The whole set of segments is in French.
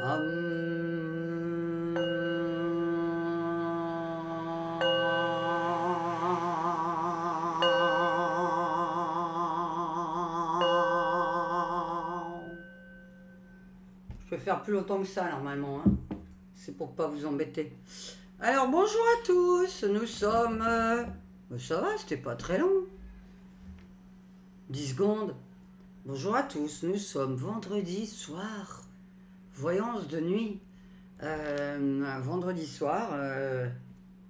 Je peux faire plus longtemps que ça normalement, hein. C'est pour pas vous embêter. Alors bonjour à tous, nous sommes... ça va, c'était pas très long. 10 secondes. Bonjour à tous, nous sommes vendredi soir. Voyance de nuit. Vendredi soir,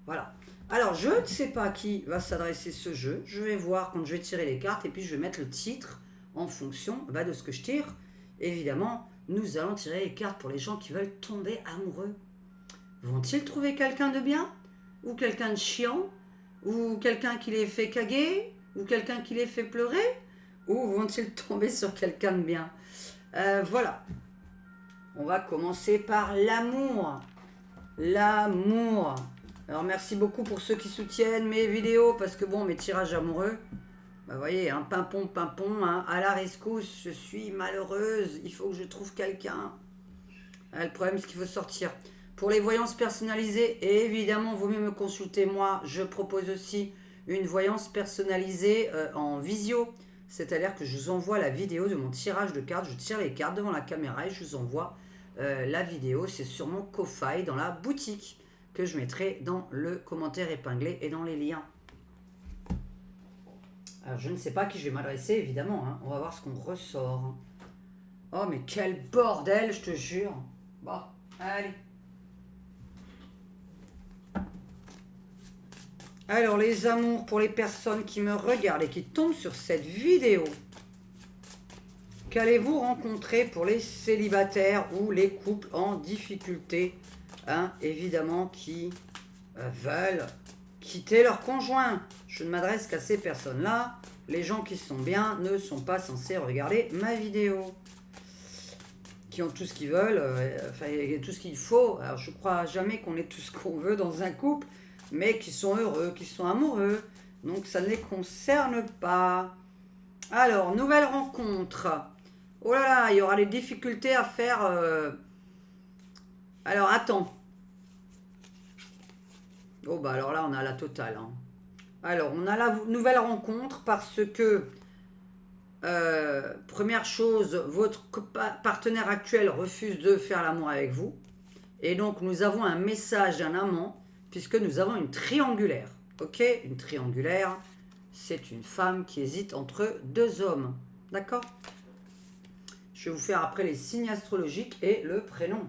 voilà. Alors je ne sais pas à qui va s'adresser ce jeu. Je vais voir quand je vais tirer les cartes et puis je vais mettre le titre en fonction de ce que je tire. Évidemment, nous allons tirer les cartes pour les gens qui veulent tomber amoureux. Vont-ils trouver quelqu'un de bien? Ou quelqu'un de chiant? Ou quelqu'un qui les fait caguer? Ou quelqu'un qui les fait pleurer? Ou vont-ils tomber sur quelqu'un de bien? Voilà. On va commencer par l'amour. L'amour. Alors merci beaucoup pour ceux qui soutiennent mes vidéos, parce que bon, mes tirages amoureux, vous voyez, un pimpon, hein, à la rescousse, je suis malheureuse, il faut que je trouve quelqu'un. Le problème, c'est qu'il faut sortir. Pour les voyances personnalisées, et évidemment, vaut mieux me consulter moi, je propose aussi une voyance personnalisée en visio. C'est-à-dire que je vous envoie la vidéo de mon tirage de cartes, je tire les cartes devant la caméra et je vous envoie la vidéo. C'est sur mon Ko-Fi dans la boutique que je mettrai dans le commentaire épinglé et dans les liens. Alors je ne sais pas à qui je vais m'adresser, évidemment, hein. On va voir ce qu'on ressort. Oh mais quel bordel, je te jure. Bon, allez. Alors les amours, pour les personnes qui me regardent et qui tombent sur cette vidéo, qu'allez-vous rencontrer pour les célibataires ou les couples en difficulté, hein, évidemment, qui veulent quitter leur conjoint? Je ne m'adresse qu'à ces personnes-là. Les gens qui sont bien ne sont pas censés regarder ma vidéo. Qui ont tout ce qu'ils veulent, tout ce qu'il faut. Alors je crois jamais qu'on ait tout ce qu'on veut dans un couple, mais qui sont heureux, qui sont amoureux. Donc ça ne les concerne pas. Alors, nouvelle rencontre. Oh là là, il y aura des difficultés à faire... Alors, attends. Oh bah alors là, on a la totale, hein. Alors, on a la nouvelle rencontre parce que... première chose, votre partenaire actuel refuse de faire l'amour avec vous. Et donc, nous avons un message d'un amant, puisque nous avons une triangulaire. Ok? Une triangulaire, c'est une femme qui hésite entre deux hommes. D'accord? Je vais vous faire après les signes astrologiques et le prénom.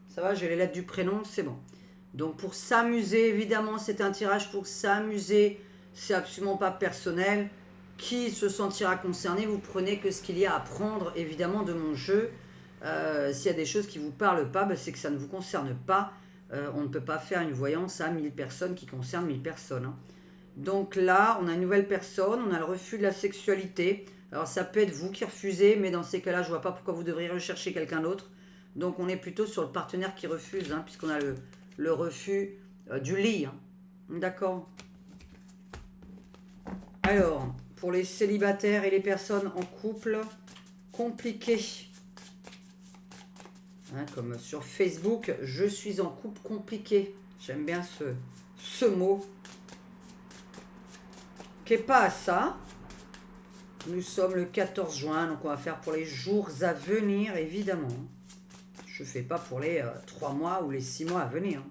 Ça va, j'ai les lettres du prénom, c'est bon. Donc, pour s'amuser, évidemment, c'est un tirage pour s'amuser. C'est absolument pas personnel. Qui se sentira concerné, vous prenez que ce qu'il y a à prendre, évidemment, de mon jeu. S'il y a des choses qui ne vous parlent pas, c'est que ça ne vous concerne pas. On ne peut pas faire une voyance à 1000 personnes qui concerne 1000 personnes, hein. Donc là, on a une nouvelle personne, on a le refus de la sexualité. Alors ça peut être vous qui refusez, mais dans ces cas-là, je ne vois pas pourquoi vous devriez rechercher quelqu'un d'autre. Donc on est plutôt sur le partenaire qui refuse, hein, puisqu'on a le refus du lit, hein. D'accord? Alors, pour les célibataires et les personnes en couple, compliqué. Hein, comme sur Facebook, je suis en couple compliqué. J'aime bien ce mot. Qu'est pas ça. Nous sommes le 14 juin, donc on va faire pour les jours à venir, évidemment. Je ne fais pas pour les 3 mois ou les 6 mois à venir.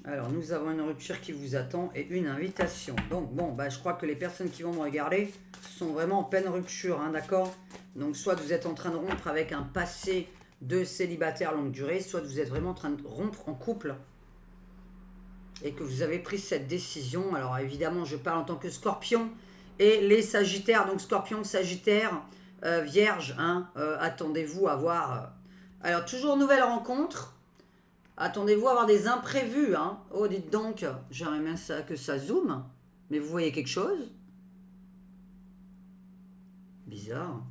Alors, nous avons une rupture qui vous attend et une invitation. Donc, bon, je crois que les personnes qui vont me regarder sont vraiment en pleine rupture, hein, d'accord? Donc, soit vous êtes en train de rompre avec un passé de célibataire longue durée, soit vous êtes vraiment en train de rompre en couple et que vous avez pris cette décision. Alors, évidemment, je parle en tant que scorpion et les sagittaires, donc scorpion, sagittaire, vierge, hein, attendez-vous à voir... Alors, toujours nouvelle rencontre. Attendez-vous à avoir des imprévus, hein. Oh, dites donc, j'aimerais bien que ça zoome. Mais vous voyez quelque chose? Bizarre.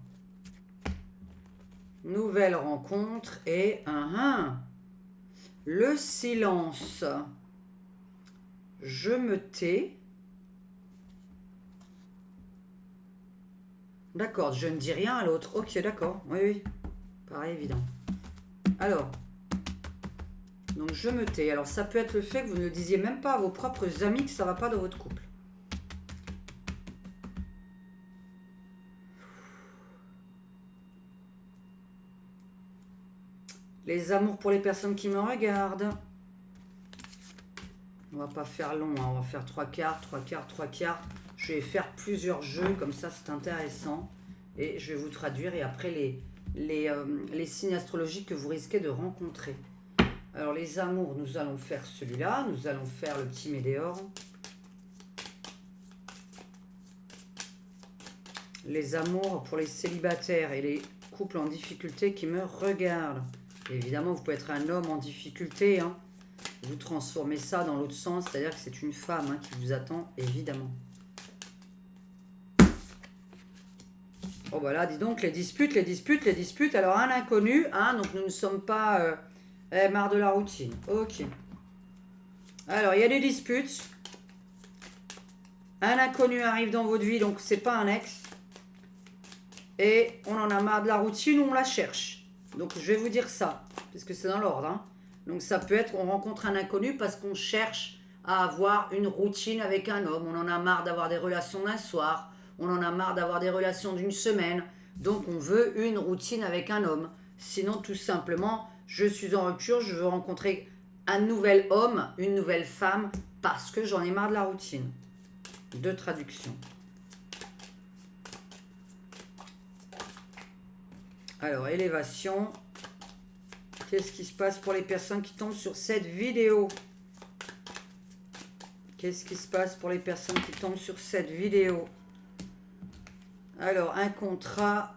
Nouvelle rencontre et... Le silence. Je me tais. D'accord, je ne dis rien à l'autre. Ok, d'accord, oui. Paraît évident. Alors, donc je me tais. Alors ça peut être le fait que vous ne le disiez même pas à vos propres amis que ça ne va pas dans votre couple. Les amours pour les personnes qui me regardent. On va pas faire long, hein. On va faire 3 quarts, 3 quarts, 3 quarts. Je vais faire plusieurs jeux, comme ça c'est intéressant. Et je vais vous traduire et après les signes astrologiques que vous risquez de rencontrer. Alors les amours, nous allons faire celui-là. Nous allons faire le petit Médéor. Les amours pour les célibataires et les couples en difficulté qui me regardent. Évidemment, vous pouvez être un homme en difficulté, hein. Vous transformez ça dans l'autre sens, c'est-à-dire que c'est une femme, hein, qui vous attend, évidemment. Oh voilà, dis donc, les disputes. Alors, un inconnu, hein, donc nous ne sommes pas marre de la routine. Ok. Alors, il y a des disputes. Un inconnu arrive dans votre vie, donc c'est pas un ex. Et on en a marre de la routine ou on la cherche. Donc je vais vous dire ça, puisque c'est dans l'ordre, hein. Donc ça peut être, on rencontre un inconnu parce qu'on cherche à avoir une routine avec un homme. On en a marre d'avoir des relations d'un soir. On en a marre d'avoir des relations d'une semaine. Donc on veut une routine avec un homme. Sinon tout simplement, je suis en rupture, je veux rencontrer un nouvel homme, une nouvelle femme, parce que j'en ai marre de la routine. Deux traductions. Alors, élévation. Qu'est-ce qui se passe pour les personnes qui tombent sur cette vidéo? Qu'est-ce qui se passe pour les personnes qui tombent sur cette vidéo? Alors, un contrat,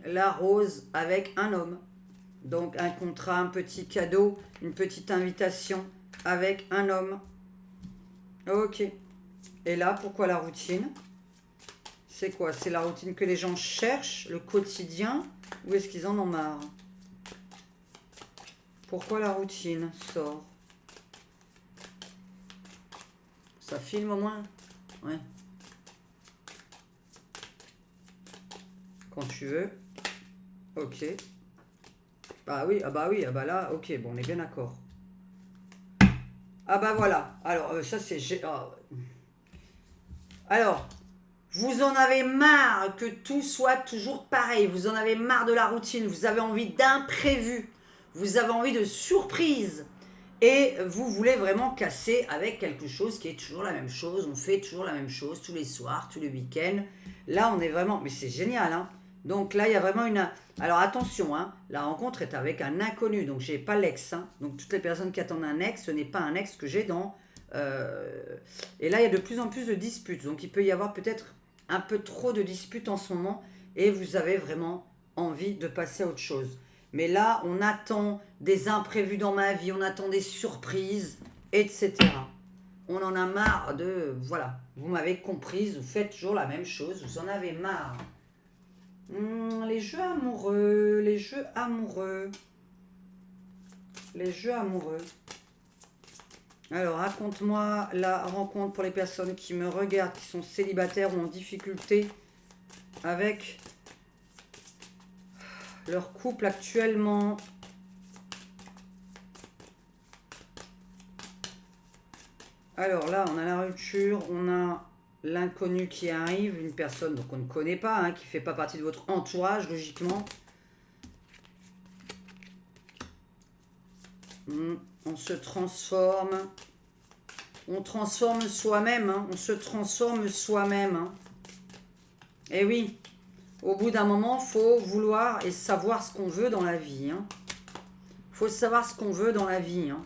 la rose avec un homme. Donc, un contrat, un petit cadeau, une petite invitation avec un homme. Ok. Et là, pourquoi la routine? C'est quoi? C'est la routine que les gens cherchent, le quotidien, ou est-ce qu'ils en ont marre? Pourquoi la routine sort? Ça filme au moins? Ouais. Quand tu veux. Ok. Ah oui, ah bah oui, ah bah là, ok, bon, on est bien d'accord. Ah bah voilà. Alors, ça c'est... Alors... Vous en avez marre que tout soit toujours pareil. Vous en avez marre de la routine. Vous avez envie d'imprévu. Vous avez envie de surprise. Et vous voulez vraiment casser avec quelque chose qui est toujours la même chose. On fait toujours la même chose tous les soirs, tous les week-ends. Là, on est vraiment... Mais c'est génial, hein. Donc là, il y a vraiment une... Alors attention, hein, la rencontre est avec un inconnu. Donc, je n'ai pas l'ex. Hein. Donc, toutes les personnes qui attendent un ex, ce n'est pas un ex que j'ai dans... Et là, il y a de plus en plus de disputes. Donc, il peut y avoir peut-être un peu trop de disputes en ce moment et vous avez vraiment envie de passer à autre chose. Mais là, on attend des imprévus dans ma vie, on attend des surprises, etc. On en a marre de... Voilà, vous m'avez comprise, vous faites toujours la même chose, vous en avez marre. Les jeux amoureux, les jeux amoureux. Les jeux amoureux. Alors, raconte-moi la rencontre pour les personnes qui me regardent, qui sont célibataires ou en difficulté avec leur couple actuellement. Alors là, on a la rupture, on a l'inconnu qui arrive, une personne donc on ne connaît pas, hein, qui ne fait pas partie de votre entourage, logiquement. On se transforme. On transforme soi-même, hein. On se transforme soi-même. Hein. Et oui, au bout d'un moment, il faut vouloir et savoir ce qu'on veut dans la vie. Hein. Faut savoir ce qu'on veut dans la vie. Hein.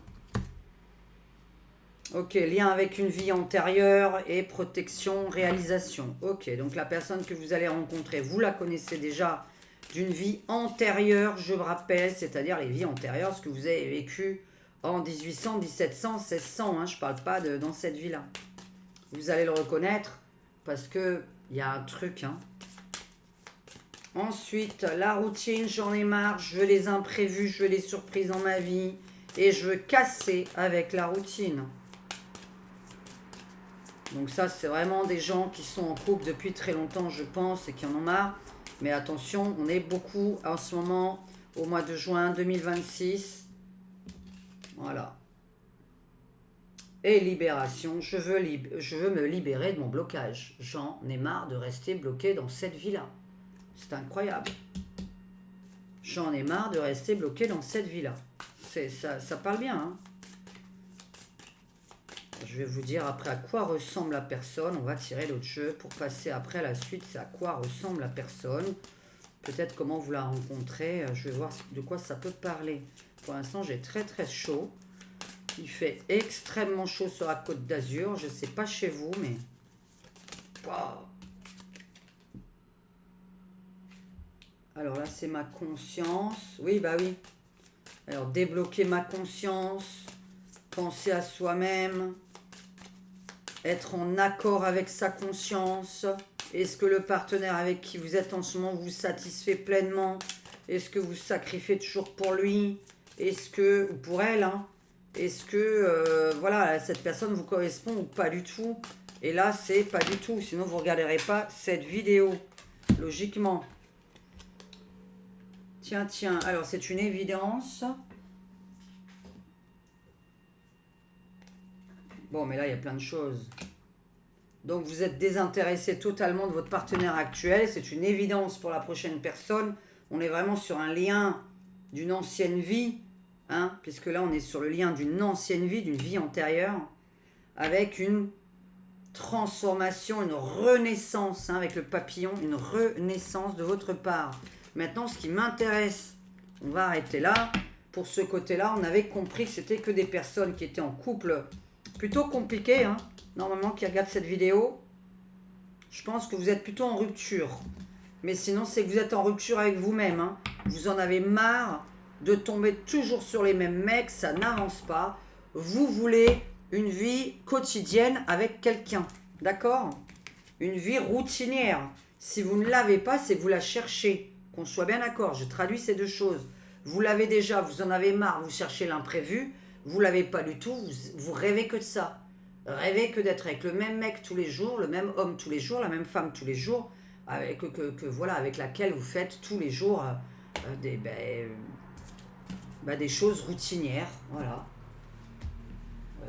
Ok, lien avec une vie antérieure et protection, réalisation. Ok, donc la personne que vous allez rencontrer, vous la connaissez déjà d'une vie antérieure, je me rappelle, c'est-à-dire les vies antérieures, ce que vous avez vécu en 1800, 1700, 1600, hein, je ne parle pas dans cette vie-là. Vous allez le reconnaître parce qu'il y a un truc. Hein. Ensuite, la routine, j'en ai marre, je veux les imprévus, je veux les surprises dans ma vie et je veux casser avec la routine. Donc ça, c'est vraiment des gens qui sont en couple depuis très longtemps, je pense, et qui en ont marre. Mais attention, on est beaucoup en ce moment, au mois de juin 2026. Voilà. Et libération, je veux me libérer de mon blocage. J'en ai marre de rester bloqué dans cette vie-là. C'est incroyable. J'en ai marre de rester bloqué dans cette vie-là. Ça parle bien, hein. Je vais vous dire après à quoi ressemble la personne. On va tirer l'autre jeu pour passer après à la suite. C'est à quoi ressemble la personne. Peut-être comment vous la rencontrez. Je vais voir de quoi ça peut parler. Pour l'instant, j'ai très très chaud. Il fait extrêmement chaud sur la Côte d'Azur. Je ne sais pas chez vous, mais... Wow. Alors là, c'est ma conscience. Oui, bah oui. Alors, débloquer ma conscience. Penser à soi-même. Être en accord avec sa conscience. Est-ce que le partenaire avec qui vous êtes en ce moment vous satisfait pleinement? Est-ce que vous sacrifiez toujours pour lui? Est-ce que, ou pour elle, hein? Est-ce que, voilà, cette personne vous correspond ou pas du tout? Et là, c'est pas du tout. Sinon, vous ne regarderez pas cette vidéo. Logiquement. Tiens, tiens. Alors, c'est une évidence. Bon, mais là, il y a plein de choses. Donc, vous êtes désintéressé totalement de votre partenaire actuel. C'est une évidence pour la prochaine personne. On est vraiment sur un lien d'une ancienne vie. Hein, puisque là, on est sur le lien d'une ancienne vie, d'une vie antérieure. Avec une transformation, une renaissance, hein, avec le papillon. Une renaissance de votre part. Maintenant, ce qui m'intéresse, on va arrêter là. Pour ce côté-là, on avait compris que c'était que des personnes qui étaient en couple plutôt compliqué, hein, normalement, qui regardent cette vidéo. Je pense que vous êtes plutôt en rupture. Mais sinon, c'est que vous êtes en rupture avec vous-même. Hein. Vous en avez marre de tomber toujours sur les mêmes mecs, ça n'avance pas. Vous voulez une vie quotidienne avec quelqu'un, d'accord? Une vie routinière. Si vous ne l'avez pas, c'est que vous la cherchez. Qu'on soit bien d'accord, je traduis ces deux choses. Vous l'avez déjà, vous en avez marre, vous cherchez l'imprévu. Vous ne l'avez pas du tout, vous rêvez que de ça. Rêvez que d'être avec le même mec tous les jours, le même homme tous les jours, la même femme tous les jours, voilà, avec laquelle vous faites tous les jours des choses routinières. Voilà.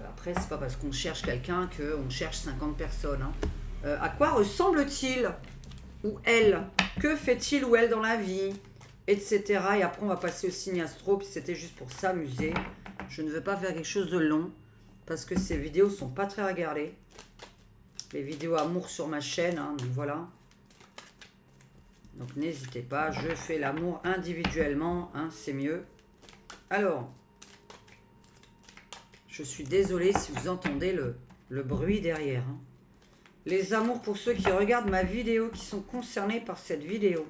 Après, c'est pas parce qu'on cherche quelqu'un qu'on cherche 50 personnes. Hein. À quoi ressemble-t-il ou elle? Que fait-il ou elle dans la vie? Etc. Et après, on va passer au signe astro, puis c'était juste pour s'amuser. Je ne veux pas faire quelque chose de long, parce que ces vidéos sont pas très regardées. Les vidéos amour sur ma chaîne, hein, donc voilà. Donc n'hésitez pas, je fais l'amour individuellement, hein, c'est mieux. Alors, je suis désolée si vous entendez le bruit derrière. Hein. Les amours pour ceux qui regardent ma vidéo, qui sont concernés par cette vidéo.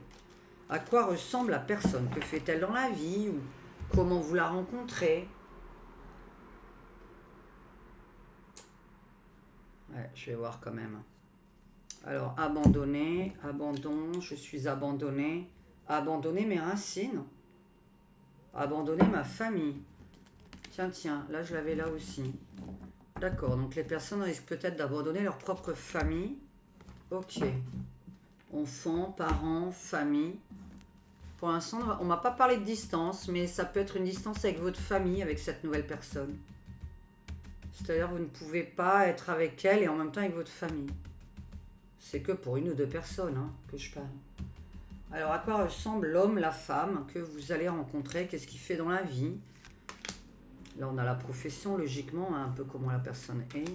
À quoi ressemble la personne? Que fait-elle dans la vie? Ou comment vous la rencontrez? Ouais, je vais voir quand même. Alors, abandonné, abandon, je suis abandonné. Abandonner mes racines. Abandonner ma famille. Tiens, tiens, là je l'avais là aussi. D'accord, donc les personnes risquent peut-être d'abandonner leur propre famille. Ok. Enfants, parents, famille. Pour l'instant, on ne m'a pas parlé de distance, mais ça peut être une distance avec votre famille, avec cette nouvelle personne. C'est-à-dire que vous ne pouvez pas être avec elle et en même temps avec votre famille. C'est que pour une ou deux personnes, hein, que je parle. Alors, à quoi ressemble l'homme, la femme que vous allez rencontrer? Qu'est-ce qu'il fait dans la vie? Là, on a la profession, logiquement, hein, un peu comment la personne est.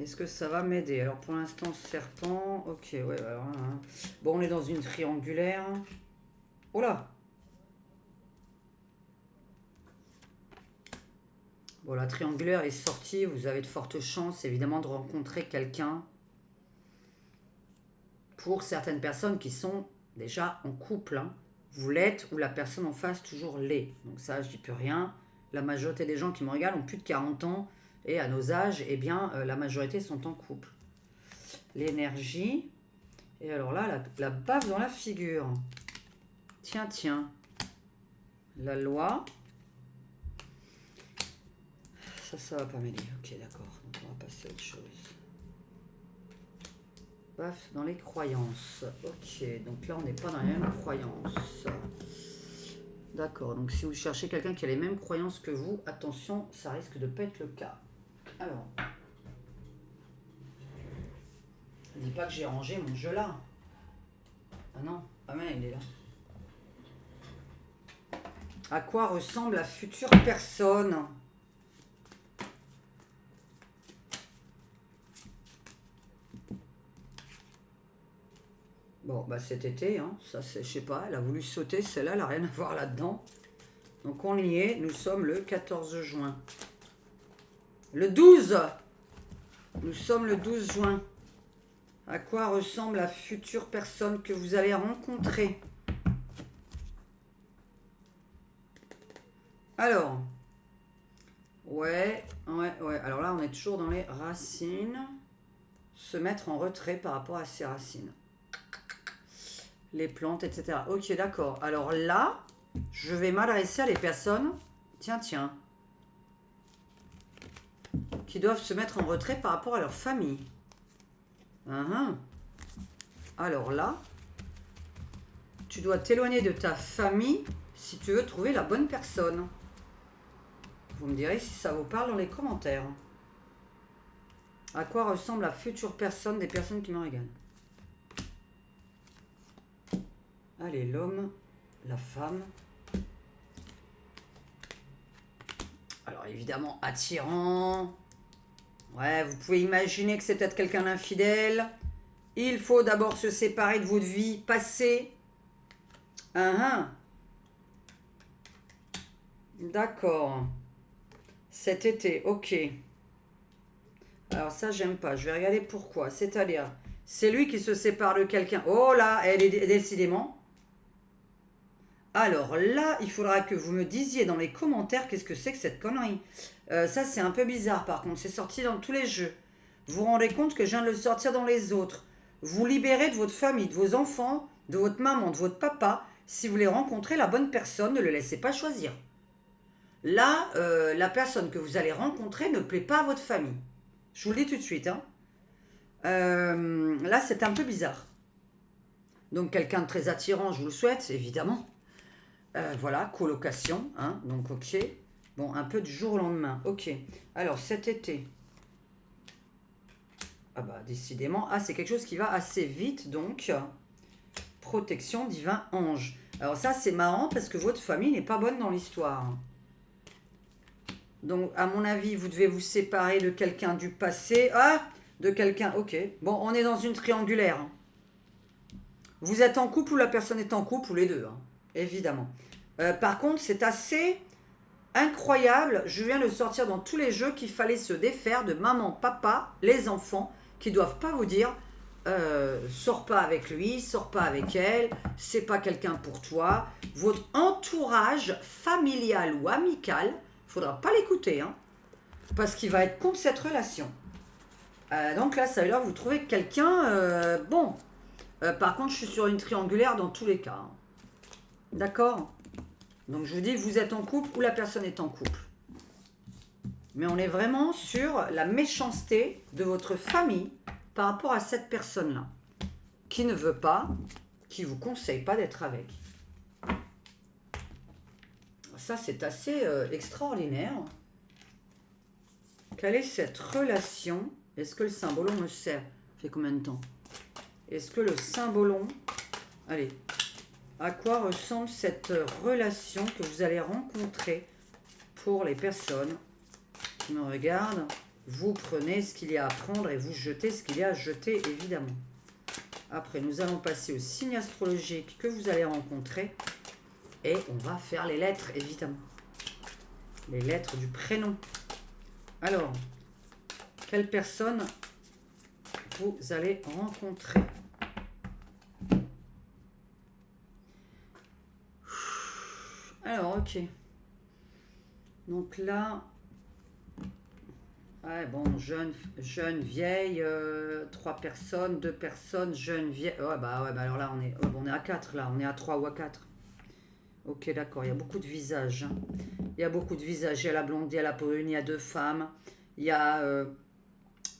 Est-ce que ça va m'aider? Alors, pour l'instant, serpent. Ok, ouais, alors, hein. Bon, on est dans une triangulaire. Oh là! Bon, la triangulaire est sortie. Vous avez de fortes chances, évidemment, de rencontrer quelqu'un. Pour certaines personnes qui sont déjà en couple, hein. Vous l'êtes ou la personne en face toujours l'est. Donc ça, je dis plus rien. La majorité des gens qui me regardent ont plus de 40 ans. Et à nos âges, eh bien, la majorité sont en couple. L'énergie. Et alors là, la baffe dans la figure. Tiens, tiens. La loi. Ça va pas m'aider. Ok, d'accord. Donc on va passer à autre chose. Paf, dans les croyances. Ok, donc là, on n'est pas dans les mêmes croyances. D'accord, donc si vous cherchez quelqu'un qui a les mêmes croyances que vous, attention, ça risque de pas être le cas. Alors, ne dis pas que j'ai rangé mon jeu là. Ah non, ah mais il est là. À quoi ressemble la future personne? Bon, bah cet été, hein, ça c'est, je sais pas, elle a voulu sauter, celle-là, elle n'a rien à voir là-dedans. Donc on y est, nous sommes le 14 juin. Le 12! Nous sommes le 12 juin. À quoi ressemble la future personne que vous allez rencontrer? Alors, ouais. Alors là, on est toujours dans les racines. Se mettre en retrait par rapport à ses racines. Les plantes, etc. Ok, d'accord. Alors là, je vais m'adresser à les personnes, tiens, qui doivent se mettre en retrait par rapport à leur famille. Alors là, tu dois t'éloigner de ta famille si tu veux trouver la bonne personne. Vous me direz si ça vous parle dans les commentaires. À quoi ressemble la future personne des personnes qui me regardent? Allez, l'homme, la femme. Alors évidemment, attirant. Ouais, vous pouvez imaginer que c'est peut-être quelqu'un d'infidèle. Il faut d'abord se séparer de votre vie passée. D'accord. Cet été, ok. Alors ça, j'aime pas. Je vais regarder pourquoi. C'est-à-dire, c'est lui qui se sépare de quelqu'un. Oh là, elle est décidément. Alors là, il faudra que vous me disiez dans les commentaires qu'est-ce que c'est que cette connerie. Ça, c'est un peu bizarre par contre. C'est sorti dans tous les jeux. Vous vous rendez compte que je viens de le sortir dans les autres. Vous libérez de votre famille, de vos enfants, de votre maman, de votre papa. Si vous voulez rencontrer la bonne personne, ne le laissez pas choisir. Là, la personne que vous allez rencontrer ne plaît pas à votre famille. Je vous le dis tout de suite. Là, c'est un peu bizarre. Donc, quelqu'un de très attirant, je vous le souhaite, évidemment. Voilà, colocation. Donc, ok. Bon, un peu du jour au lendemain. Ok. Alors, cet été. Ah bah, décidément. Ah, c'est quelque chose qui va assez vite, donc. Protection, divin, ange. Alors ça, c'est marrant parce que votre famille n'est pas bonne dans l'histoire. Donc, à mon avis, vous devez vous séparer de quelqu'un du passé. Ah, de quelqu'un, ok. Bon, on est dans une triangulaire. Vous êtes en couple ou la personne est en couple, ou les deux, évidemment. Par contre, c'est assez incroyable. Je viens de sortir dans tous les jeux qu'il fallait se défaire de maman, papa, les enfants, qui ne doivent pas vous dire sors pas avec lui, sors pas avec elle, c'est pas quelqu'un pour toi. Votre entourage familial ou amical, faudra pas l'écouter, parce qu'il va être contre cette relation. Donc là, ça veut dire que vous trouvez quelqu'un bon. Par contre, je suis sur une triangulaire dans tous les cas. D'accord? Donc je vous dis, vous êtes en couple ou la personne est en couple. Mais on est vraiment sur la méchanceté de votre famille par rapport à cette personne-là, qui ne veut pas, qui ne vous conseille pas d'être avec. Ça, c'est assez extraordinaire. Quelle est cette relation? Est-ce que le symbolon me sert? Ça fait combien de temps? Est-ce que le symbolon... Allez. À quoi ressemble cette relation que vous allez rencontrer pour les personnes qui me regardent? Vous prenez ce qu'il y a à prendre et vous jetez ce qu'il y a à jeter, évidemment. Après, nous allons passer au signe astrologique que vous allez rencontrer. Et on va faire les lettres, évidemment. Les lettres du prénom. Alors, quelle personne vous allez rencontrer? Alors, ok. Donc là... Ouais, bon, jeune, vieille, 3 personnes, 2 personnes, jeune, vieille. Ouais, bah alors là, on est à 4, là. On est à 3 ou à 4. Ok, d'accord. Il y a beaucoup de visages. Il y a beaucoup de visages. Il y a la blonde, il y a la brune, il y a 2 femmes. Il y a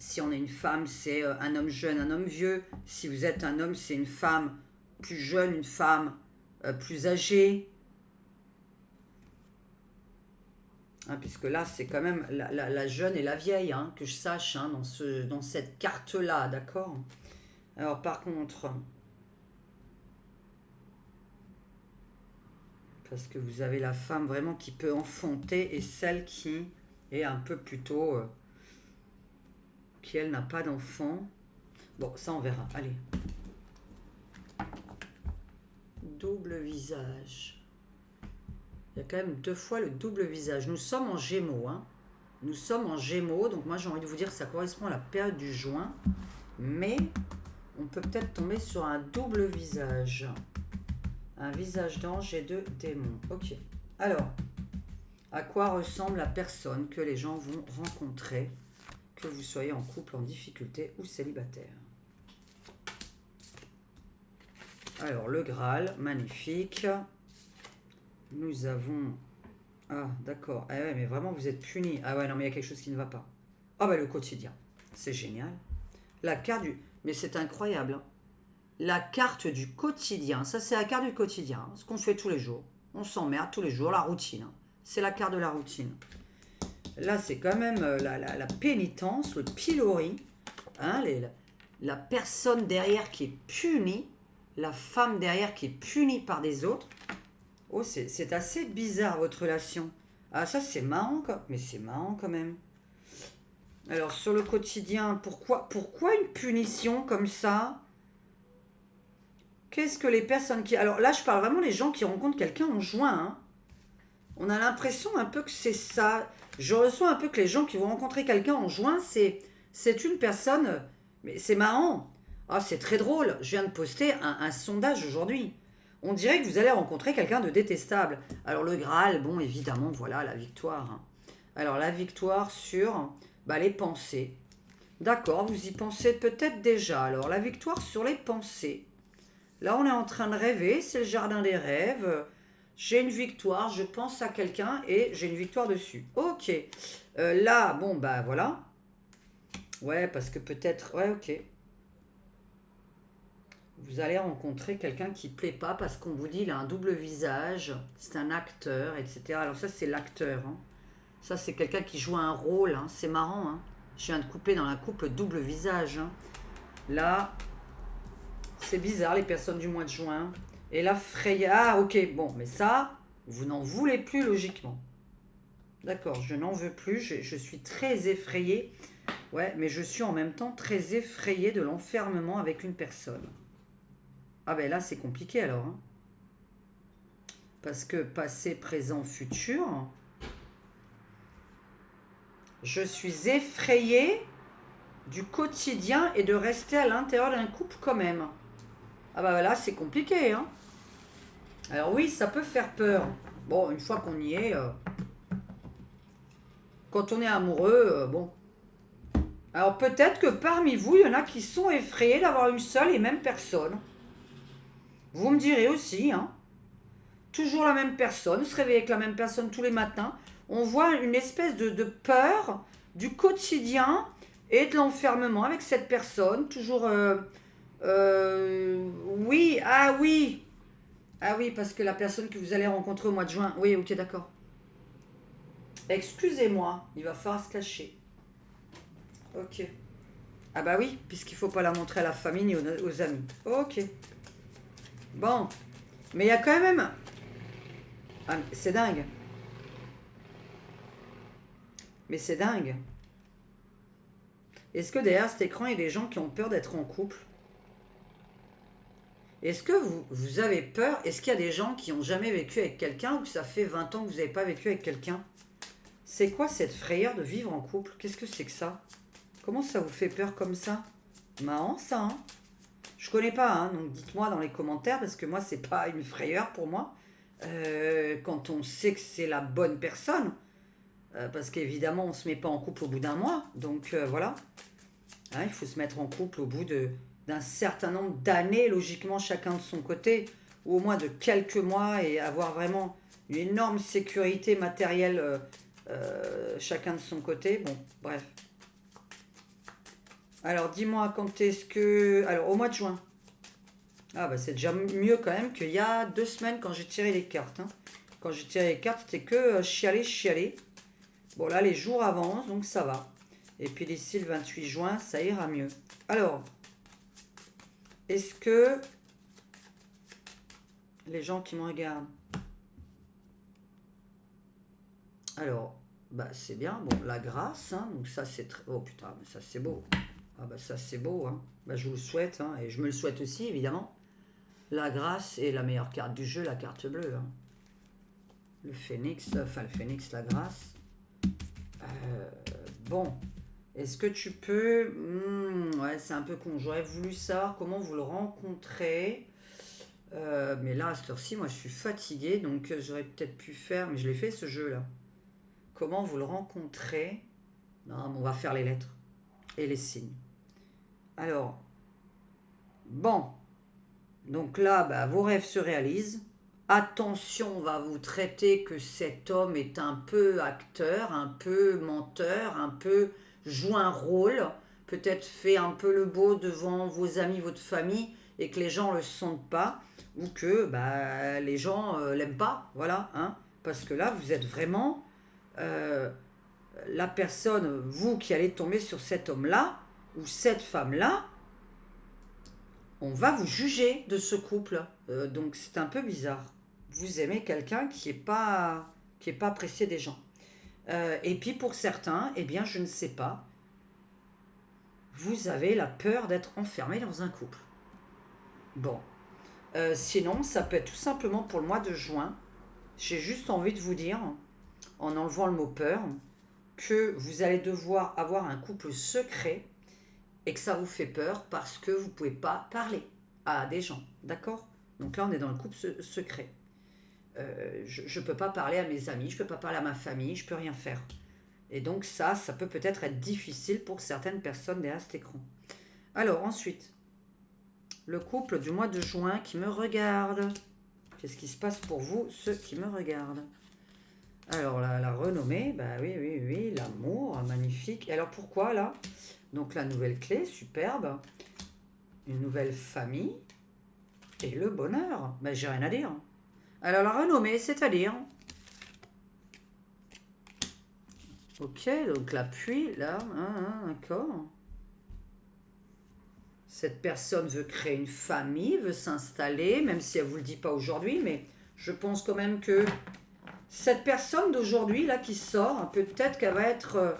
Si on est une femme, c'est un homme jeune, un homme vieux. Si vous êtes un homme, c'est une femme plus jeune, une femme plus âgée. Hein, puisque là, c'est quand même la jeune et la vieille, hein, que je sache, hein, dans cette carte-là, d'accord? Alors, par contre, parce que vous avez la femme vraiment qui peut enfanter et celle qui est un peu plutôt... qui, elle, n'a pas d'enfant. Bon, ça, on verra. Allez. Double visage. Il y a quand même 2 fois le double visage. Nous sommes en Gémeaux, hein. Nous sommes en Gémeaux, donc moi j'ai envie de vous dire que ça correspond à la période du juin, mais on peut peut-être tomber sur un double visage. Un visage d'ange et de démon. Ok. Alors, à quoi ressemble la personne que les gens vont rencontrer, que vous soyez en couple, en difficulté ou célibataire? Alors, le Graal, magnifique. Nous avons... Ah, d'accord. Ah ouais, mais vraiment, vous êtes punis. Ah ouais, non, mais il y a quelque chose qui ne va pas. Ah bah, le quotidien. C'est génial. La carte du... Mais c'est incroyable. Hein. La carte du quotidien. Ça, c'est la carte du quotidien. Hein. Ce qu'on fait tous les jours. On s'emmerde tous les jours. La routine. Hein. C'est la carte de la routine. Là, c'est quand même la pénitence, le pilori. Hein, la personne derrière qui est punie. La femme derrière qui est punie par des autres. Oh, c'est assez bizarre, votre relation. Ah, ça, c'est marrant, mais c'est marrant quand même. Alors, sur le quotidien, pourquoi une punition comme ça? Qu'est-ce que les personnes qui... Alors là, je parle vraiment des gens qui rencontrent quelqu'un en juin. Hein. On a l'impression un peu que c'est ça. Je ressens un peu que les gens qui vont rencontrer quelqu'un en juin, c'est une personne... Mais c'est marrant. Ah, c'est très drôle. Je viens de poster un sondage aujourd'hui. On dirait que vous allez rencontrer quelqu'un de détestable. Alors le Graal, bon, évidemment, voilà, la victoire. Hein. Alors la victoire sur les pensées. D'accord, vous y pensez peut-être déjà. Alors la victoire sur les pensées. Là, on est en train de rêver, c'est le jardin des rêves. J'ai une victoire, je pense à quelqu'un et j'ai une victoire dessus. Ok. Là, bon, voilà. Ouais, parce que peut-être... Ouais, ok. Vous allez rencontrer quelqu'un qui ne plaît pas parce qu'on vous dit qu'il a un double visage, c'est un acteur, etc. Alors ça, c'est l'acteur. Hein. Ça, c'est quelqu'un qui joue un rôle. Hein. C'est marrant. Hein. Je viens de couper dans la coupe le double visage. Hein. Là, c'est bizarre, les personnes du mois de juin. Et là, frayeur. Ah, ok, bon, mais ça, vous n'en voulez plus logiquement. D'accord, je n'en veux plus. Je suis très effrayée. Ouais, mais je suis en même temps très effrayée de l'enfermement avec une personne. Ah ben là, c'est compliqué alors. Hein. Parce que passé, présent, futur, je suis effrayée du quotidien et de rester à l'intérieur d'un couple quand même. Ah bah là, c'est compliqué. Hein. Alors oui, ça peut faire peur. Bon, une fois qu'on y est, quand on est amoureux, bon. Alors peut-être que parmi vous, il y en a qui sont effrayés d'avoir une seule et même personne. Vous me direz aussi, hein. Toujours la même personne, se réveiller avec la même personne tous les matins. On voit une espèce de peur du quotidien et de l'enfermement avec cette personne. Toujours, oui, ah oui. Ah oui, parce que la personne que vous allez rencontrer au mois de juin. Oui, ok, d'accord. Excusez-moi, il va falloir se cacher. Ok. Ah bah oui, puisqu'il ne faut pas la montrer à la famille ni aux amis. Ok. Bon. Mais il y a quand même... Ah, c'est dingue. Mais c'est dingue. Est-ce que derrière cet écran, il y a des gens qui ont peur d'être en couple? Est-ce que vous avez peur? Est-ce qu'il y a des gens qui n'ont jamais vécu avec quelqu'un ou que ça fait 20 ans que vous n'avez pas vécu avec quelqu'un? C'est quoi cette frayeur de vivre en couple? Qu'est-ce que c'est que ça? Comment ça vous fait peur comme ça? Marrant ça, hein? Je connais pas, hein, donc dites-moi dans les commentaires parce que moi, c'est pas une frayeur pour moi. Quand on sait que c'est la bonne personne, parce qu'évidemment, on ne se met pas en couple au bout d'un mois. Donc voilà, hein, il faut se mettre en couple au bout d'un certain nombre d'années, logiquement, chacun de son côté, ou au moins de quelques mois, et avoir vraiment une énorme sécurité matérielle, chacun de son côté. Bon, bref. Alors, dis-moi quand est-ce que... Alors, au mois de juin. Ah, bah c'est déjà mieux quand même qu'il y a 2 semaines quand j'ai tiré les cartes. Hein. Quand j'ai tiré les cartes, c'était que chialer, chialer. Bon, là, les jours avancent, donc ça va. Et puis d'ici le 28 juin, ça ira mieux. Alors, est-ce que les gens qui me regardent... Alors, bah c'est bien. Bon, la grâce, hein, donc ça c'est très... Oh putain, mais ça c'est beau. Ah bah ça c'est beau, hein. Bah je vous le souhaite, hein, et je me le souhaite aussi, évidemment. La grâce est la meilleure carte du jeu, la carte bleue. Hein. Le phénix, enfin le phénix, la grâce. Bon, est-ce que tu peux... ouais, c'est un peu con. J'aurais voulu savoir comment vous le rencontrez. Mais là, à cette heure-ci, moi, je suis fatiguée. Donc, j'aurais peut-être pu faire... Mais je l'ai fait, ce jeu-là. Comment vous le rencontrez? Non, mais on va faire les lettres. Et les signes. Alors, bon. Donc là, bah, vos rêves se réalisent. Attention, on va vous traiter que cet homme est un peu acteur, un peu menteur, un peu joue un rôle, peut-être fait un peu le beau devant vos amis, votre famille, et que les gens ne le sentent pas, ou que bah, les gens l'aiment pas, voilà, hein, parce que là, vous êtes vraiment euh, la personne, vous qui allez tomber sur cet homme-là, ou cette femme-là, on va vous juger de ce couple. Donc c'est un peu bizarre. Vous aimez quelqu'un qui est pas apprécié des gens. Et puis pour certains, eh bien je ne sais pas, vous avez la peur d'être enfermé dans un couple. Bon. Sinon, ça peut être tout simplement pour le mois de juin. J'ai juste envie de vous dire, en enlevant le mot peur, que vous allez devoir avoir un couple secret et que ça vous fait peur parce que vous ne pouvez pas parler à des gens, d'accord? Donc là, on est dans le couple secret. Je ne peux pas parler à mes amis, je ne peux pas parler à ma famille, je ne peux rien faire. Et donc ça peut peut-être être difficile pour certaines personnes derrière cet écran. Alors ensuite, le couple du mois de juin qui me regarde. Qu'est-ce qui se passe pour vous, ceux qui me regardent? Alors la renommée, bah oui, l'amour, magnifique. Et alors pourquoi là? Donc la nouvelle clé, superbe. Une nouvelle famille. Et le bonheur. Bah j'ai rien à dire. Alors la renommée, c'est-à-dire... Ok, donc l'appui, là, d'accord. Cette personne veut créer une famille, veut s'installer, même si elle ne vous le dit pas aujourd'hui, mais je pense quand même que cette personne d'aujourd'hui, là, qui sort, peut-être qu'elle va être...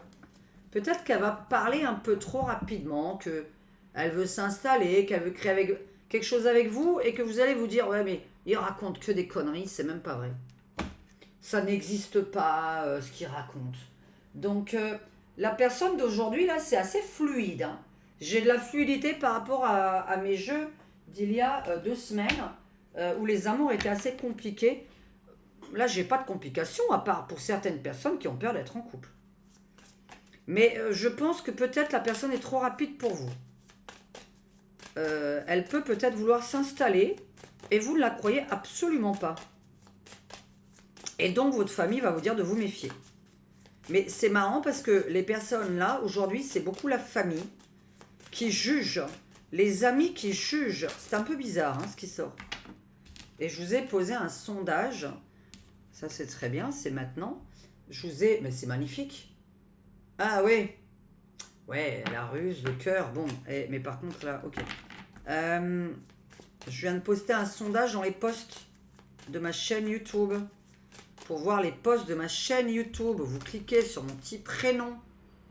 peut-être qu'elle va parler un peu trop rapidement, qu'elle veut s'installer, qu'elle veut créer quelque chose avec vous, et que vous allez vous dire, ouais, mais il raconte que des conneries, c'est même pas vrai. Ça n'existe pas, ce qu'il raconte. Donc, la personne d'aujourd'hui, là, c'est assez fluide. Hein. J'ai de la fluidité par rapport à mes jeux d'il y a 2 semaines, où les amours étaient assez compliqués. Là, j'ai pas de complications, à part pour certaines personnes qui ont peur d'être en couple. Mais je pense que peut-être la personne est trop rapide pour vous. Elle peut peut-être vouloir s'installer, et vous ne la croyez absolument pas. Et donc, votre famille va vous dire de vous méfier. Mais c'est marrant parce que les personnes là, aujourd'hui, c'est beaucoup la famille qui juge, les amis qui jugent. C'est un peu bizarre ce qui sort. Et je vous ai posé un sondage. Ça, c'est très bien, c'est maintenant. Mais c'est magnifique. Ah oui. Ouais, la ruse, le cœur, bon. Mais par contre, là, ok. Je viens de poster un sondage dans les posts de ma chaîne YouTube. Pour voir les posts de ma chaîne YouTube, vous cliquez sur mon petit prénom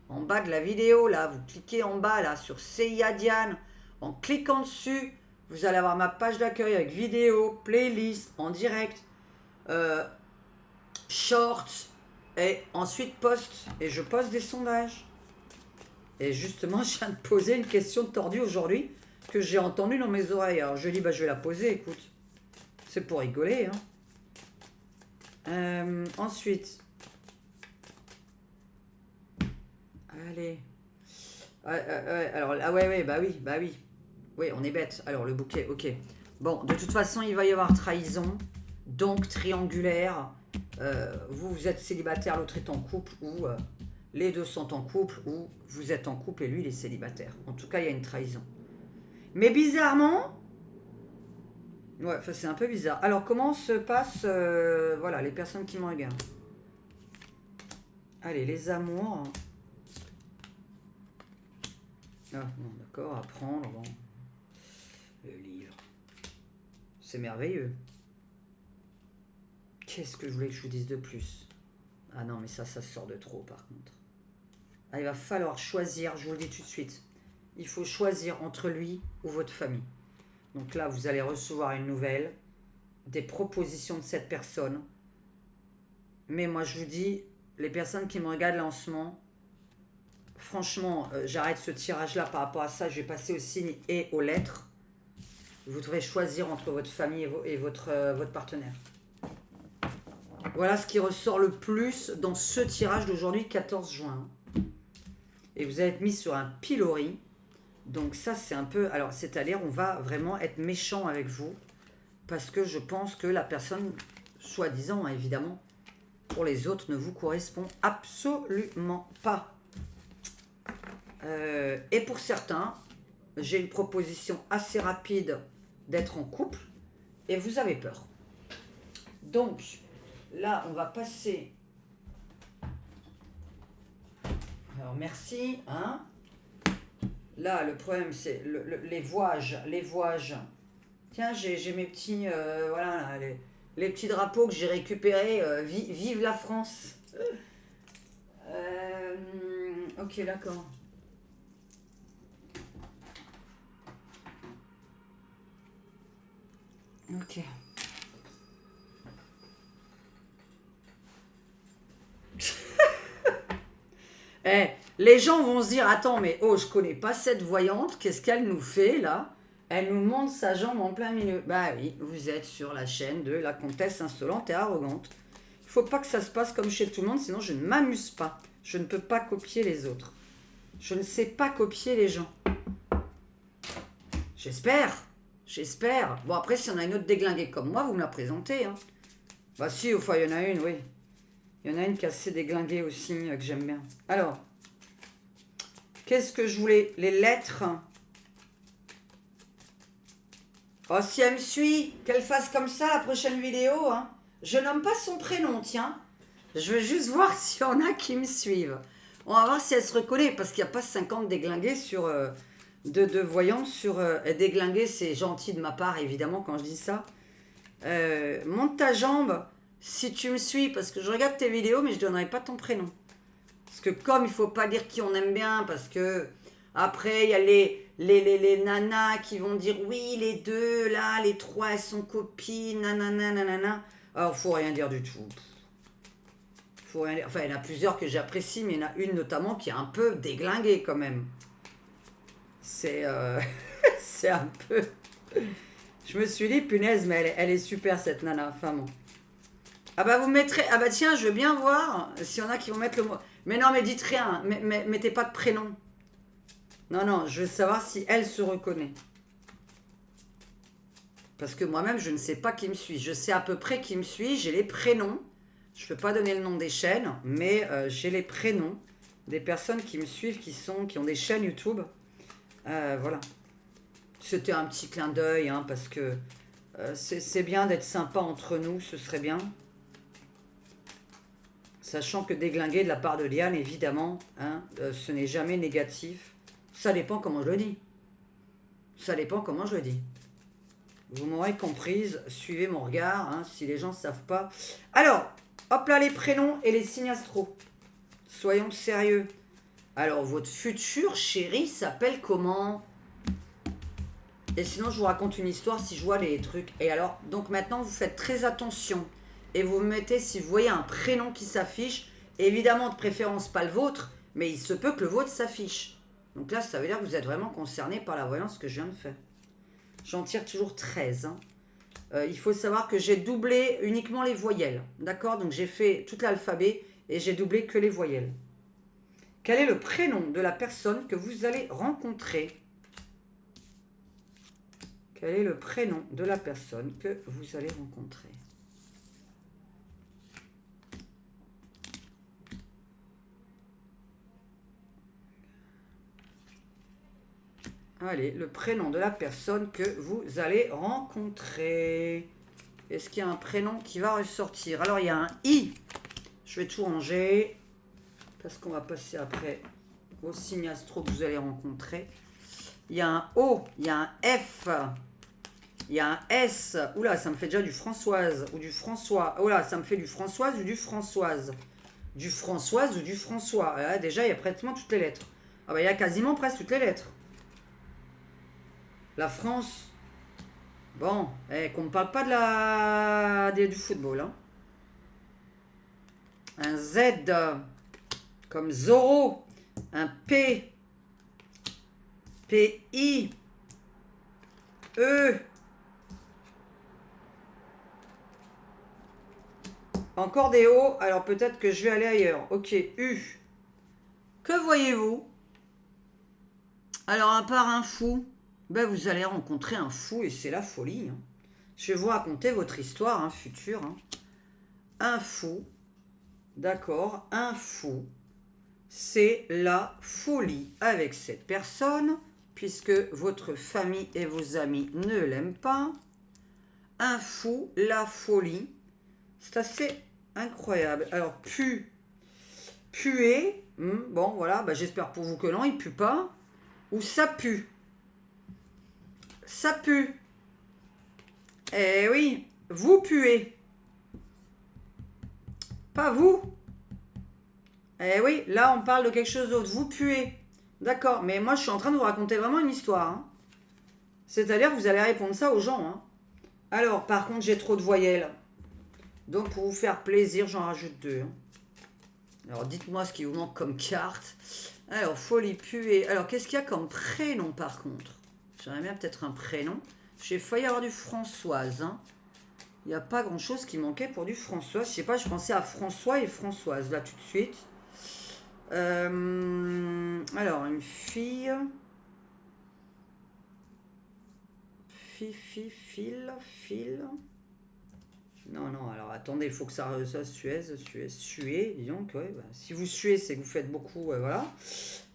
en bas de la vidéo, là, vous cliquez en bas, là, sur CIA Diane. En cliquant dessus, vous allez avoir ma page d'accueil avec vidéo, playlist, en direct, shorts, et ensuite post. Et je poste des sondages. Et justement, je viens de poser une question tordue aujourd'hui que j'ai entendue dans mes oreilles. Alors je dis, bah, je vais la poser, écoute. C'est pour rigoler, hein. Ensuite, allez. Alors, ah ouais, bah oui. Oui, on est bête. Alors, le bouquet, ok. Bon, de toute façon, il va y avoir trahison. Donc, triangulaire. Vous êtes célibataire, l'autre est en couple. Ou les deux sont en couple ou vous êtes en couple et lui, il est célibataire. En tout cas, il y a une trahison. Mais bizarrement, ouais, enfin, c'est un peu bizarre. Alors, comment se passe, voilà, les personnes qui me regardent. Allez, les amours. Ah, bon, d'accord, à prendre, bon. Le livre. C'est merveilleux. Qu'est-ce que je voulais que je vous dise de plus? Ah non, mais ça sort de trop, par contre. Ah, il va falloir choisir, je vous le dis tout de suite. Il faut choisir entre lui ou votre famille. Donc là, vous allez recevoir une nouvelle, des propositions de cette personne. Mais moi, je vous dis, les personnes qui me regardent là en ce moment, franchement, j'arrête ce tirage-là par rapport à ça. Je vais passer aux signes et aux lettres. Vous devrez choisir entre votre famille et votre partenaire. Voilà ce qui ressort le plus dans ce tirage d'aujourd'hui, 14 juin. Et vous allez être mis sur un pilori. Donc ça, c'est un peu... Alors, c'est-à-dire, on va vraiment être méchant avec vous. Parce que je pense que la personne, soi-disant, hein, évidemment, pour les autres, ne vous correspond absolument pas. Et pour certains, j'ai une proposition assez rapide d'être en couple. Et vous avez peur. Donc, là, on va passer... Alors, merci, hein. Là, le problème, c'est les voyages. Tiens, j'ai mes petits... voilà, là, les petits drapeaux que j'ai récupérés. Vive la France. Ok, d'accord. Ok. Eh, les gens vont se dire, attends, mais oh, je connais pas cette voyante, qu'est-ce qu'elle nous fait là? Elle nous monte sa jambe en plein milieu. Bah oui, vous êtes sur la chaîne de la comtesse insolente et arrogante. Il faut pas que ça se passe comme chez tout le monde, sinon je ne m'amuse pas. Je ne peux pas copier les autres. Je ne sais pas copier les gens. J'espère. Bon, après, si on a une autre déglinguée comme moi, vous me la présentez. Hein. Bah si, enfin, il y en a une, oui. Il y en a une qui est assez déglinguée aussi, que j'aime bien. Alors, qu'est-ce que je voulais? Les lettres. Oh, si elle me suit, qu'elle fasse comme ça la prochaine vidéo. Hein. Je nomme pas son prénom, tiens. Je veux juste voir s'il y en a qui me suivent. On va voir si elle se reconnaît, parce qu'il n'y a pas 50 déglingués sur... de voyants sur... déglingués, c'est gentil de ma part, évidemment, quand je dis ça. Monte ta jambe si tu me suis, parce que je regarde tes vidéos, mais je ne donnerai pas ton prénom. Parce que comme il ne faut pas dire qui on aime bien, parce que après, il y a les nanas qui vont dire oui, les deux, là, les trois, elles sont copines, nanana, nanana. Alors, faut rien dire du tout. Faut rien dire. Enfin, il y en a plusieurs que j'apprécie, mais il y en a une notamment qui est un peu déglinguée quand même. C'est c'est un peu... Je me suis dit, punaise, mais elle est super cette nana, enfin bon. Ah bah vous mettrez... Ah bah tiens, je veux bien voir s'il y en a qui vont mettre le mot... Mais non, mais dites rien, mettez pas de prénom. Non, non, je veux savoir si elle se reconnaît. Parce que moi-même, je ne sais pas qui me suit. Je sais à peu près qui me suit, j'ai les prénoms. Je ne peux pas donner le nom des chaînes, mais j'ai les prénoms des personnes qui me suivent, qui ont des chaînes YouTube. Voilà. C'était un petit clin d'œil, hein, parce que c'est bien d'être sympa entre nous, ce serait bien. Sachant que déglinguer de la part de Liane, évidemment, hein, ce n'est jamais négatif. Ça dépend comment je le dis. Ça dépend comment je le dis. Vous m'aurez comprise, suivez mon regard, hein, si les gens ne savent pas. Alors, hop là les prénoms et les signes astro. Soyons sérieux. Alors, votre futur chéri s'appelle comment? Et sinon, je vous raconte une histoire si je vois les trucs. Et alors, donc maintenant, vous faites très attention. Et vous mettez, si vous voyez un prénom qui s'affiche, évidemment, de préférence pas le vôtre, mais il se peut que le vôtre s'affiche. Donc là, ça veut dire que vous êtes vraiment concerné par la voyance que je viens de faire. J'en tire toujours 13. Hein. Il faut savoir que j'ai doublé uniquement les voyelles. D'accord? Donc j'ai fait tout l'alphabet et j'ai doublé que les voyelles. Quel est le prénom de la personne que vous allez rencontrer? Quel est le prénom de la personne que vous allez rencontrer? Allez, le prénom de la personne que vous allez rencontrer. Est-ce qu'il y a un prénom qui va ressortir? Alors, il y a un I. Je vais tout ranger. Parce qu'on va passer après au signe astro que vous allez rencontrer. Il y a un O. Il y a un F. Il y a un S. Oula, ça me fait déjà du Françoise ou du François. Oula, ça me fait du Françoise ou du Françoise. Du Françoise ou du François. Là, déjà, il y a pratiquement toutes les lettres. Ah bah, il y a quasiment presque toutes les lettres. La France. Bon, qu'on ne parle pas du football. Hein. Un Z comme Zorro. Un P. P-I. E. Encore des O. Alors peut-être que je vais aller ailleurs. Ok, U. Que voyez-vous? Alors à part un fou, ben vous allez rencontrer un fou et c'est la folie. Hein. Je vais vous raconter votre histoire future. Hein. Un fou, d'accord, un fou, c'est la folie avec cette personne, puisque votre famille et vos amis ne l'aiment pas. Un fou, la folie, c'est assez incroyable. Alors, puer, bon voilà, ben, j'espère pour vous que non, il pue pas. Ou ça pue. Ça pue. Eh oui, vous puez. Pas vous. Eh oui, là on parle de quelque chose d'autre. Vous puez. D'accord, mais moi je suis en train de vous raconter vraiment une histoire. Hein. C'est-à-dire que vous allez répondre ça aux gens. Hein. Alors, par contre, j'ai trop de voyelles. Donc pour vous faire plaisir, j'en rajoute 2. Hein. Alors dites-moi ce qui vous manque comme carte. Alors, folie, puer. Alors, qu'est-ce qu'il y a comme prénom par contre? J'aimerais bien peut-être un prénom. J'ai failli avoir du Françoise. Hein. Il n'y a pas grand-chose qui manquait pour du Françoise. Je sais pas, je pensais à François et Françoise, là, tout de suite. Alors, une fille. Fil. Non, alors attendez, il faut que ça suer, dis donc. Ouais, bah, si vous suez, c'est que vous faites beaucoup, voilà.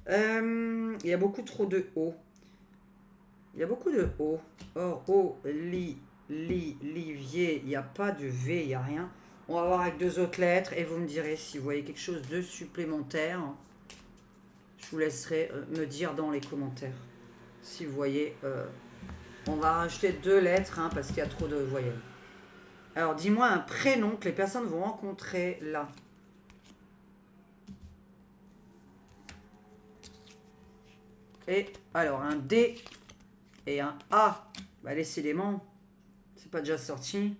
Il y a beaucoup trop de O. Il y a beaucoup de O. Or, O, livier, il n'y a pas de V, il n'y a rien. On va voir avec 2 autres lettres et vous me direz si vous voyez quelque chose de supplémentaire. Je vous laisserai me dire dans les commentaires. Si vous voyez, on va rajouter 2 lettres parce qu'il y a trop de voyelles. Alors, dis-moi un prénom que les personnes vont rencontrer là. Et alors, un D et un A. Bah, décidément, c'est pas déjà sorti.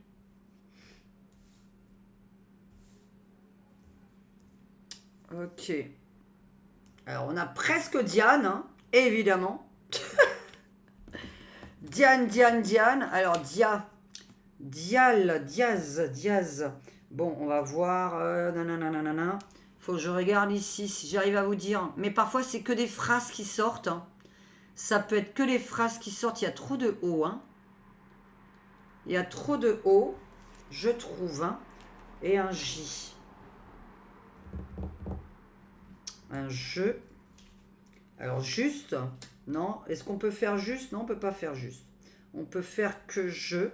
Ok. Alors, on a presque Diane, hein, évidemment. Diane. Alors, Diaz. Bon, on va voir. Nanana. Faut que je regarde ici si j'arrive à vous dire. Mais parfois, c'est que des phrases qui sortent. Hein. Ça peut être que les phrases qui sortent. Il y a trop de O. Hein. Il y a trop de O, je trouve. Hein. Et un J. Un jeu. Alors, juste. Non. Est-ce qu'on peut faire juste? Non, on ne peut pas faire juste. On peut faire que je.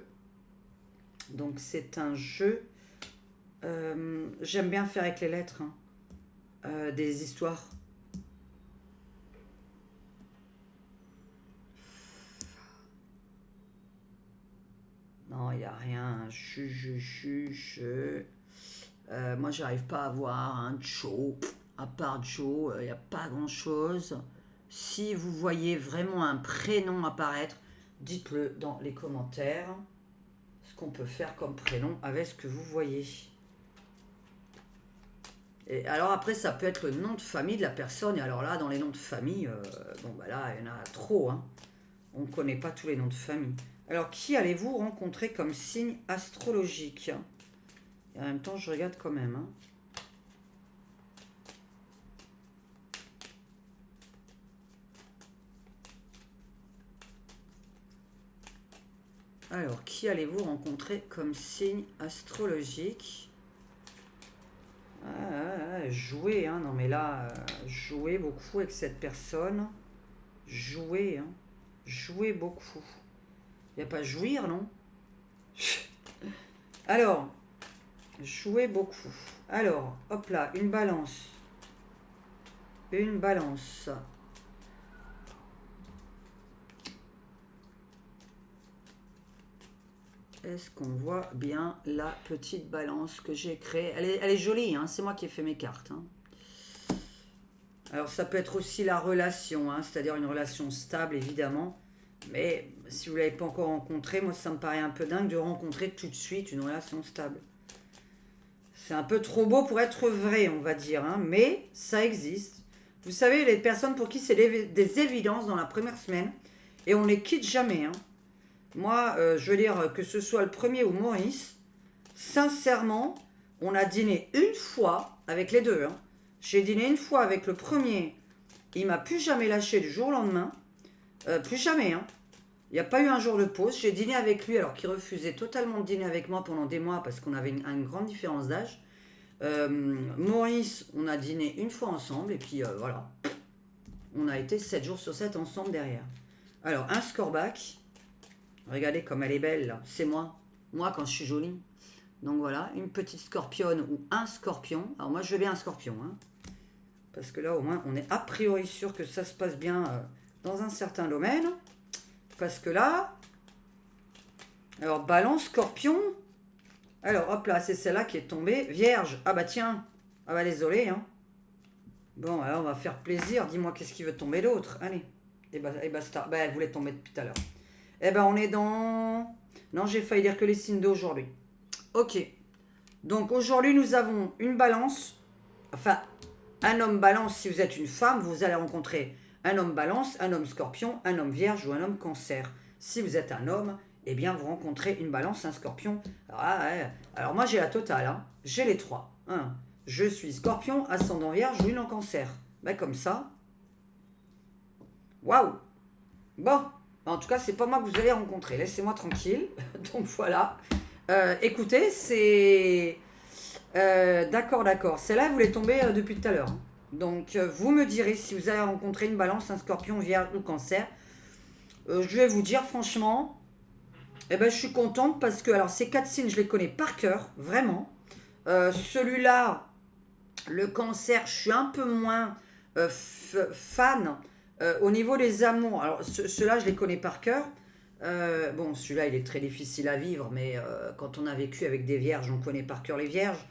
Donc, c'est un jeu. J'aime bien faire avec les lettres. Hein. Des histoires. Non, il n'y a rien. Moi, j'arrive pas à voir un Joe. À part Joe, il n'y a pas grand-chose. Si vous voyez vraiment un prénom apparaître, dites-le dans les commentaires. Ce qu'on peut faire comme prénom avec ce que vous voyez. Et alors après, ça peut être le nom de famille de la personne. Et alors là, dans les noms de famille, bon bah là, il y en a trop. Hein. On ne connaît pas tous les noms de famille. Alors, qui allez-vous rencontrer comme signe astrologique? Et en même temps, je regarde quand même. Hein. Alors, qui allez-vous rencontrer comme signe astrologique? Jouer, hein. Non mais là, jouer beaucoup avec cette personne. Jouer, hein. Jouer beaucoup. Il n'y a pas jouir, non? Alors, jouer beaucoup. Alors, hop là, une balance. Une balance. Est-ce qu'on voit bien la petite balance que j'ai créée? Elle est jolie, hein, c'est moi qui ai fait mes cartes. Hein. Alors ça peut être aussi la relation, hein, c'est-à-dire une relation stable évidemment. Mais si vous ne l'avez pas encore rencontré, moi ça me paraît un peu dingue de rencontrer tout de suite une relation stable. C'est un peu trop beau pour être vrai, on va dire, hein, mais ça existe. Vous savez, les personnes pour qui c'est des évidences dans la première semaine, et on les quitte jamais. Hein. Moi, je veux dire, que ce soit le premier ou Maurice, sincèrement, on a dîné une fois avec les deux. Hein. J'ai dîné une fois avec le premier, il m'a plus jamais lâché du jour au lendemain. Plus jamais, hein. Il n'y a pas eu un jour de pause. J'ai dîné avec lui alors qu'il refusait totalement de dîner avec moi pendant des mois parce qu'on avait une grande différence d'âge. Maurice, on a dîné une fois ensemble et puis voilà. On a été 7 jours sur 7 ensemble derrière. Alors, un scoreback. Regardez comme elle est belle, là. C'est moi. Moi, quand je suis jolie. Donc voilà, une petite scorpionne ou un scorpion. Alors moi, je veux bien un scorpion. Hein, parce que là, au moins, on est a priori sûr que ça se passe bien dans un certain domaine. Parce que là... Alors, balance, scorpion. Alors, hop là, c'est celle-là qui est tombée. Vierge. Ah bah tiens. Ah bah désolé. Hein. Bon, alors on va faire plaisir. Dis-moi qu'est-ce qui veut tomber d'autre. Allez. Et basta. Bah, elle voulait tomber depuis tout à l'heure. Eh ben, on est dans... Non, j'ai failli dire que les signes d'aujourd'hui. Ok. Donc, aujourd'hui, nous avons une balance. Enfin, un homme balance, si vous êtes une femme, vous allez rencontrer un homme balance, un homme scorpion, un homme vierge ou un homme cancer. Si vous êtes un homme, eh bien, vous rencontrez une balance, un scorpion. Alors moi, j'ai la totale. Hein. J'ai les trois. Hein. Je suis scorpion, ascendant vierge, lune en cancer. Ben, comme ça. Waouh. Bon. En tout cas, c'est pas moi que vous allez rencontrer. Laissez-moi tranquille. Donc, voilà. Écoutez, c'est... d'accord. Celle-là, vous voulez tomber depuis tout à l'heure. Hein. Donc, vous me direz si vous allez rencontrer une balance, un scorpion, vierge ou cancer. Je vais vous dire franchement, eh ben, je suis contente parce que alors ces 4 signes, je les connais par cœur, vraiment. Celui-là, le cancer, je suis un peu moins fan au niveau des amours. Alors, ceux-là, je les connais par cœur. Bon, celui-là, il est très difficile à vivre, mais quand on a vécu avec des vierges, on connaît par cœur les vierges.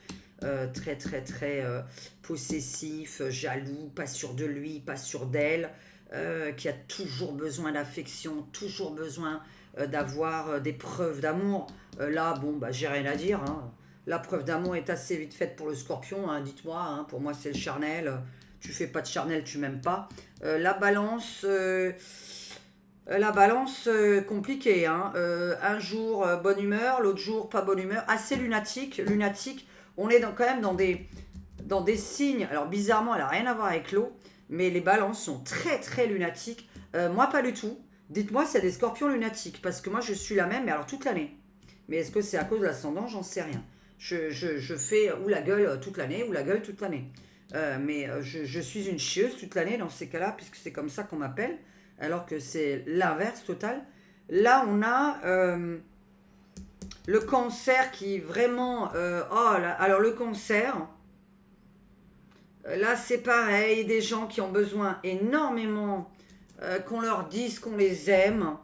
Très possessif, jaloux, pas sûr de lui, pas sûr d'elle, qui a toujours besoin d'affection, toujours besoin d'avoir des preuves d'amour. Là, bon, bah, j'ai rien à dire. Hein. La preuve d'amour est assez vite faite pour le scorpion, hein, dites-moi. Hein, pour moi, c'est le charnel. Tu fais pas de charnel, tu m'aimes pas. La balance... compliquée. Hein. Un jour, bonne humeur, l'autre jour, pas bonne humeur. Assez lunatique. On est quand même dans des signes. Alors, bizarrement, elle n'a rien à voir avec l'eau. Mais les balances sont très lunatiques. Moi, pas du tout. Dites-moi s'il y a des scorpions lunatiques. Parce que moi, je suis la même, mais alors toute l'année. Mais est-ce que c'est à cause de l'ascendant? J'en sais rien. Je fais ou la gueule toute l'année, ou la gueule toute l'année. Mais je suis une chieuse toute l'année dans ces cas-là, puisque c'est comme ça qu'on m'appelle. Alors que c'est l'inverse total. Là, on a le cancer qui vraiment... alors le cancer, là c'est pareil, des gens qui ont besoin énormément qu'on leur dise qu'on les aime.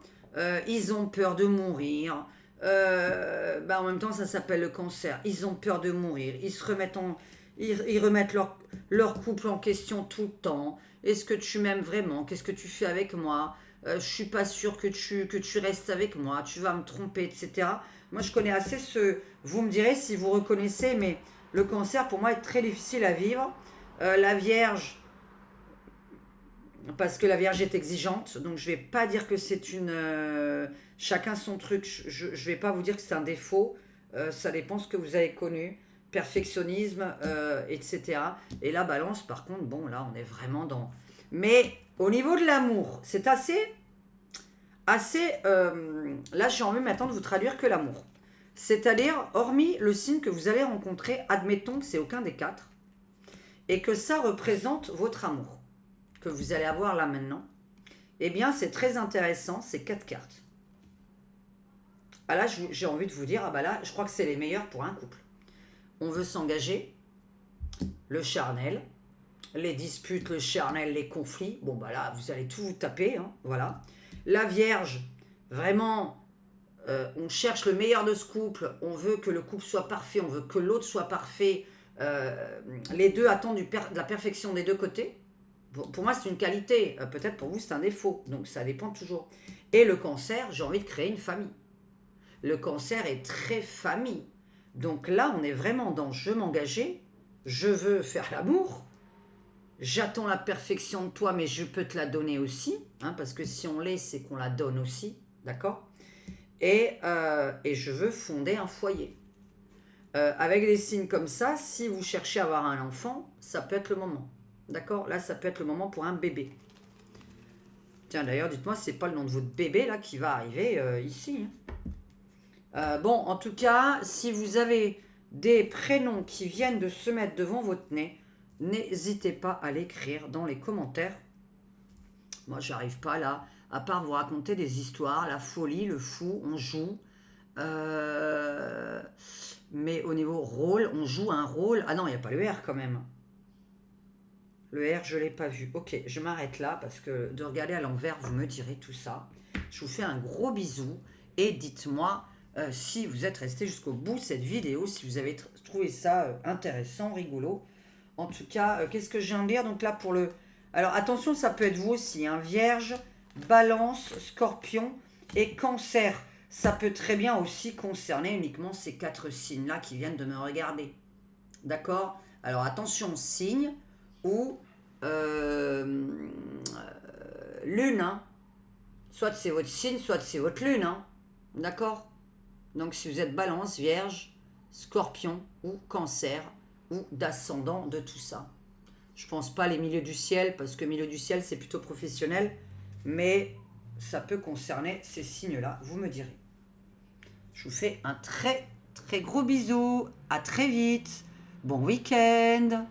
Ils ont peur de mourir. En même temps, ça s'appelle le cancer. Ils ont peur de mourir. Ils remettent leur couple en question tout le temps. Est-ce que tu m'aimes vraiment? Qu'est-ce que tu fais avec moi? Je suis pas sûre que tu restes avec moi. Tu vas me tromper, etc. Moi, je connais assez Vous me direz si vous reconnaissez, mais le cancer, pour moi, est très difficile à vivre. La Vierge, parce que la Vierge est exigeante. Donc, je vais pas dire que c'est une... chacun son truc. Je vais pas vous dire que c'est un défaut. Ça dépend ce que vous avez connu. Perfectionnisme, etc. Et la balance, par contre, bon, là, on est vraiment dans... Mais au niveau de l'amour, c'est assez... là, j'ai envie maintenant de vous traduire que l'amour. C'est-à-dire, hormis le signe que vous allez rencontrer, admettons que c'est aucun des 4, et que ça représente votre amour, que vous allez avoir là maintenant, eh bien, c'est très intéressant, ces 4 cartes. Ah là, j'ai envie de vous dire, ah bah là, je crois que c'est les meilleurs pour un couple. On veut s'engager, le charnel, les disputes, le charnel, les conflits. Bon, bah là, vous allez tout vous taper, hein, voilà. La Vierge, vraiment, on cherche le meilleur de ce couple, on veut que le couple soit parfait, on veut que l'autre soit parfait. Les deux attendent de la perfection des deux côtés. Pour moi, c'est une qualité. Peut-être pour vous, c'est un défaut. Donc, ça dépend toujours. Et le Cancer, j'ai envie de créer une famille. Le Cancer est très famille. Donc là, on est vraiment dans je m'engager, je veux faire l'amour, j'attends la perfection de toi, mais je peux te la donner aussi, hein, parce que si on l'est, c'est qu'on la donne aussi, d'accord, et je veux fonder un foyer. Avec des signes comme ça, si vous cherchez à avoir un enfant, ça peut être le moment. D'accord? Là, ça peut être le moment pour un bébé. Tiens, d'ailleurs, dites-moi, c'est pas le nom de votre bébé là qui va arriver ici. Bon, en tout cas, si vous avez des prénoms qui viennent de se mettre devant votre nez, n'hésitez pas à l'écrire dans les commentaires. Moi, j'arrive pas là, à part vous raconter des histoires, la folie, le fou, on joue. Mais au niveau rôle, on joue un rôle. Ah non, il n'y a pas le R quand même. Le R, je ne l'ai pas vu. Ok, je m'arrête là parce que de regarder à l'envers, vous me direz tout ça. Je vous fais un gros bisou et dites-moi si vous êtes resté jusqu'au bout de cette vidéo, si vous avez trouvé ça intéressant, rigolo. En tout cas, qu'est-ce que je viens de dire? Donc là, pour le... Alors attention, ça peut être vous aussi, hein, Vierge, Balance, Scorpion et Cancer. Ça peut très bien aussi concerner uniquement ces 4 signes-là qui viennent de me regarder. D'accord? Alors attention, signe ou lune. Hein. Soit c'est votre signe, soit c'est votre lune. Hein. D'accord? Donc si vous êtes Balance, Vierge, Scorpion ou Cancer ou d'ascendant de tout ça. Je pense pas les milieux du ciel parce que milieu du ciel c'est plutôt professionnel, mais ça peut concerner ces signes-là, vous me direz. Je vous fais un très très gros bisou, à très vite, bon week-end.